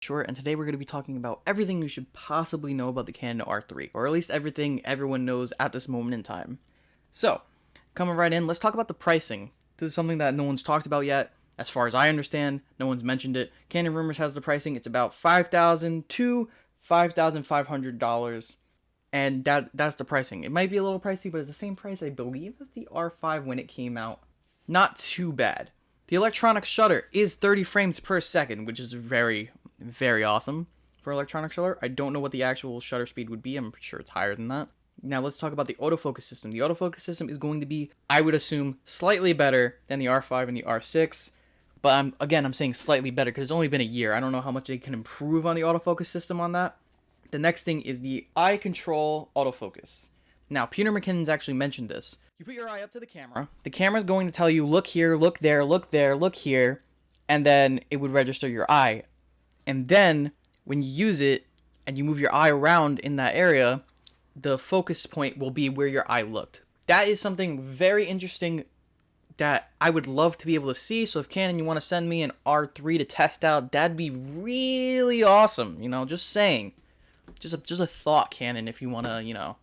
Short, and today we're going to be talking about everything you should possibly know about the Canon R3, or at least everything everyone knows at this moment in time. So, coming right in, let's talk about the pricing. This is something that no one's talked about yet. As far as I understand, no one's mentioned it. Canon Rumors has the pricing. It's about $5,000 to $5,500, and that's the pricing. It might be a little pricey, but it's the same price, I believe, as the R5 when it came out. Not too bad. The electronic shutter is 30 frames per second, which is very, very awesome for electronic shutter. I don't know what the actual shutter speed would be. I'm pretty sure it's higher than that. Now let's talk about the autofocus system. The autofocus system is going to be, I would assume, slightly better than the R5 and the R6. But I'm saying slightly better because it's only been a year. I don't know how much they can improve on the autofocus system on that. The next thing is the eye control autofocus. Now, Peter McKinnon's actually mentioned this. You put your eye up to the camera. The camera's going to tell you, look here, look there, look there, look here. And then it would register your eye. And then when you use it and you move your eye around in that area, the focus point will be where your eye looked. That is something very interesting that I would love to be able to see. So if Canon, you want to send me an R3 to test out, that'd be really awesome. You know, just saying. Just a thought, Canon, if you want to, you know,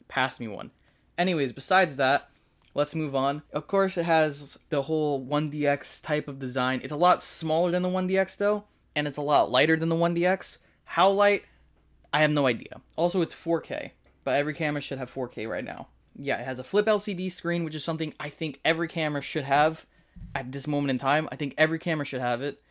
pass me one. Anyways, besides that, let's move on. Of course, it has the whole 1DX type of design. It's a lot smaller than the 1DX, though, and it's a lot lighter than the 1DX. How light? I have no idea. Also, it's 4K, but every camera should have 4K right now. Yeah, it has a flip LCD screen, which is something I think every camera should have at this moment in time. I think every camera should have it.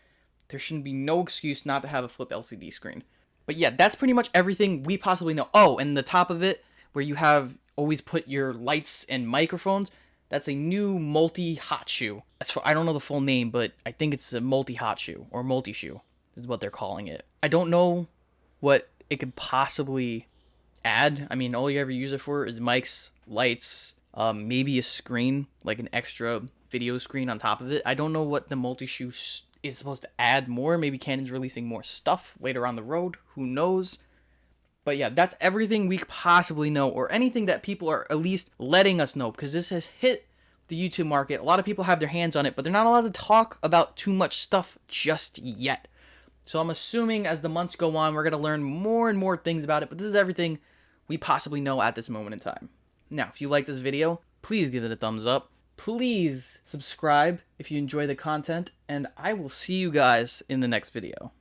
There shouldn't be no excuse not to have a flip LCD screen. But yeah, that's pretty much everything we possibly know. Oh, and the top of it, where you have always put your lights and microphones, that's a new Multihot shoe. I don't know the full name, but I think it's a Multihot shoe, or multi-shoe is what they're calling it. I don't know what it could possibly add. I mean, all you ever use it for is mics, lights, maybe a screen, like an extra video screen on top of it. I don't know what the multi-shoe is supposed to add more. Maybe Canon's releasing more stuff later on the road. Who knows? But yeah, that's everything we possibly know, or anything that people are at least letting us know, because this has hit the YouTube market. A lot of people have their hands on it, but they're not allowed to talk about too much stuff just yet. So I'm assuming as the months go on, we're going to learn more and more things about it, but this is everything we possibly know at this moment in time. Now, if you like this video, please give it a thumbs up. Please subscribe if you enjoy the content, and I will see you guys in the next video.